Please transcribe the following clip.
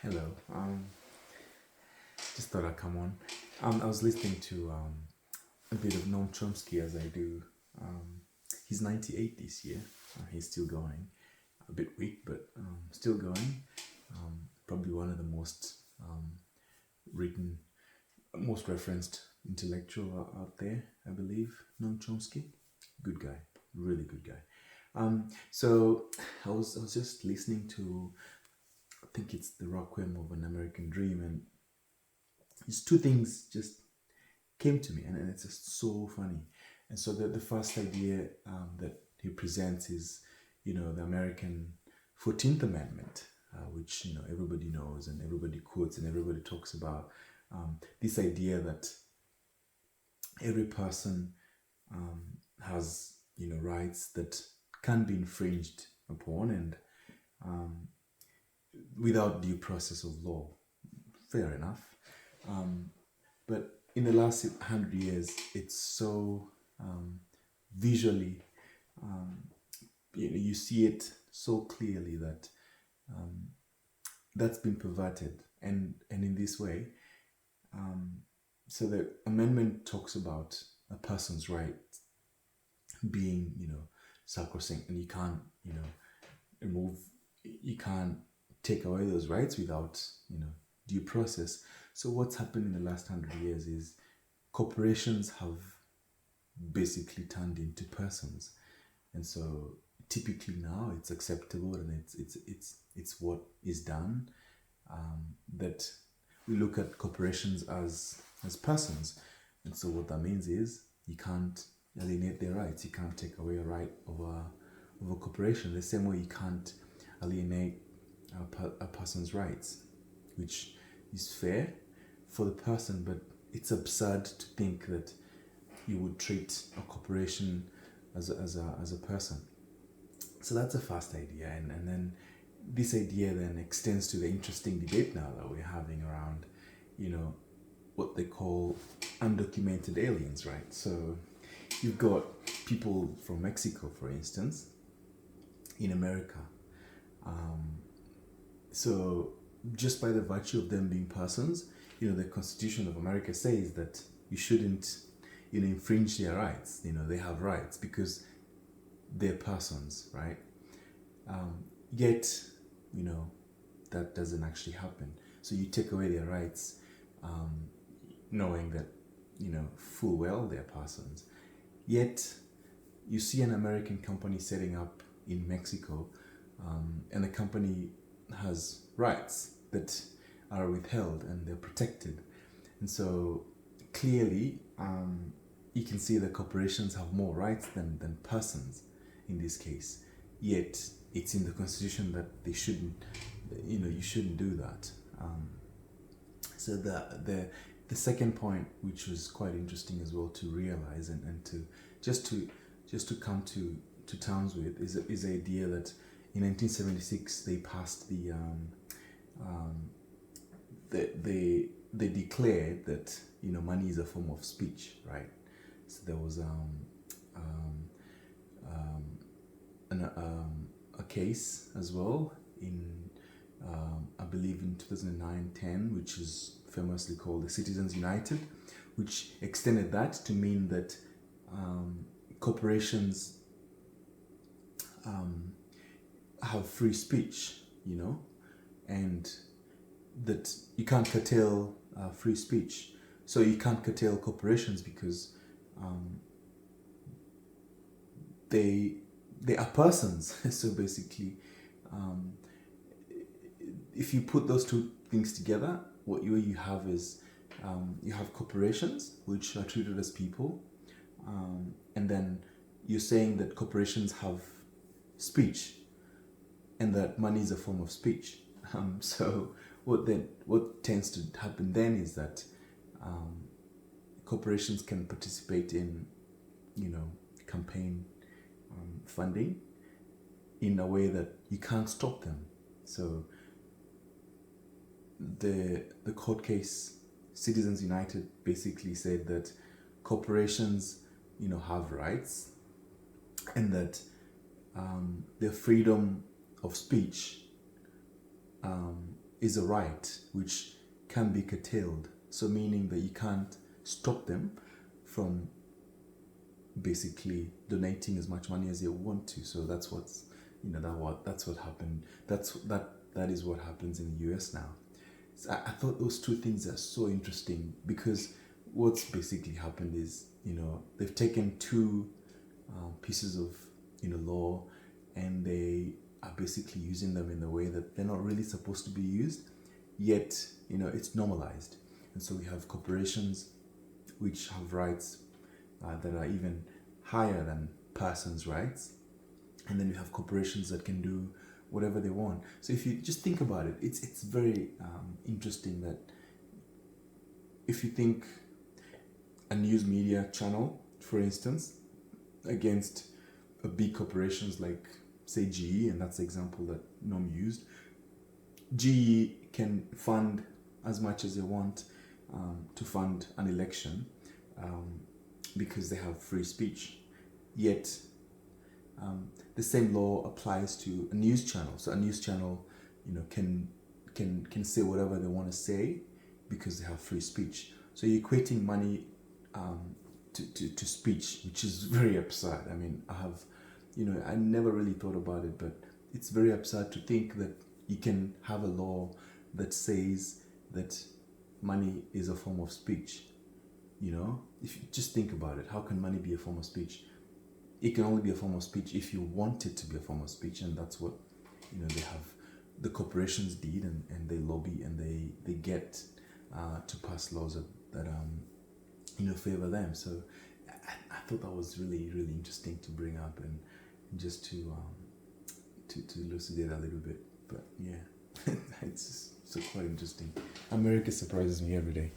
Hello. Just thought I'd come on. I was listening to a bit of Noam Chomsky as I do. He's 98 this year. He's still going. A bit weak, but still going. Probably one of the most written, most referenced intellectual out there, I believe. Noam Chomsky. Good guy. Really good guy. So I was just listening to, I think it's the Raquem of an American Dream, and these two things just came to me, and it's just so funny. And so the first idea that he presents is, the American 14th Amendment, which, everybody knows and everybody quotes and everybody talks about. This idea that every person has, rights that can be infringed upon, and without due process of law. Fair enough. But in the last 100 years, it's so visually, you see it so clearly that that's been perverted, and in this way, so the amendment talks about a person's right being, sacrosanct, and you can't, remove, you can't take away those rights without, due process. So what's happened in the last 100 years is corporations have basically turned into persons, and so typically now it's acceptable, and it's what is done, that we look at corporations as persons, and so what that means is you can't alienate their rights. You can't take away a right of a corporation the same way you can't alienate a person's rights, which is fair for the person, but it's absurd to think that you would treat a corporation as a person. So that's the first idea, and then this idea then extends to the interesting debate now that we're having around, what they call undocumented aliens, right? So you've got people from Mexico, for instance, in America. So just by the virtue of them being persons, the Constitution of America says that you shouldn't, infringe their rights. They have rights because they're persons, right? Yet, that doesn't actually happen. So you take away their rights, knowing that, full well they're persons. Yet, you see an American company setting up in Mexico, and the company has rights that are withheld and they're protected. And so clearly, you can see that corporations have more rights than persons in this case. Yet it's in the Constitution that they shouldn't, you shouldn't do that. So the second point, which was quite interesting as well to realize, and to just to come to terms with, is the idea that in 1976 they passed they declared that money is a form of speech, right? So there was a case as well in I believe in 2009-10, which is famously called the Citizens United, which extended that to mean that corporations have free speech, and that you can't curtail free speech. So you can't curtail corporations because they are persons. So basically, if you put those two things together, what you have is you have corporations which are treated as people, and then you're saying that corporations have speech, and that money is a form of speech. So what tends to happen then is that corporations can participate in, campaign funding in a way that you can't stop them. So the court case Citizens United basically said that corporations, have rights, and that their freedom of speech is a right which can be curtailed. So meaning that you can't stop them from basically donating as much money as they want to. So that's what's that's what happened. That is what happens in the US now. So I thought those two things are so interesting because what's basically happened is they've taken two pieces of law, and they are basically using them in a way that they're not really supposed to be used, yet it's normalized. And so we have corporations which have rights that are even higher than persons' rights, and then you have corporations that can do whatever they want. So if you just think about it, it's very interesting that if you think a news media channel, for instance, against big corporations like, say, GE, and that's the example that Noam used, GE can fund as much as they want to fund an election because they have free speech. Yet the same law applies to a news channel. So a news channel, can say whatever they want to say because they have free speech. So you're equating money to speech, which is very absurd. I mean, I never really thought about it, but it's very absurd to think that you can have a law that says that money is a form of speech. If you just think about it, how can money be a form of speech? It can only be a form of speech if you want it to be a form of speech, and that's what the corporations did, and they lobby, and they get to pass laws that favor them. So I thought that was really, really interesting to bring up, and just to elucidate a little bit. But yeah, it's so quite interesting. America surprises me every day.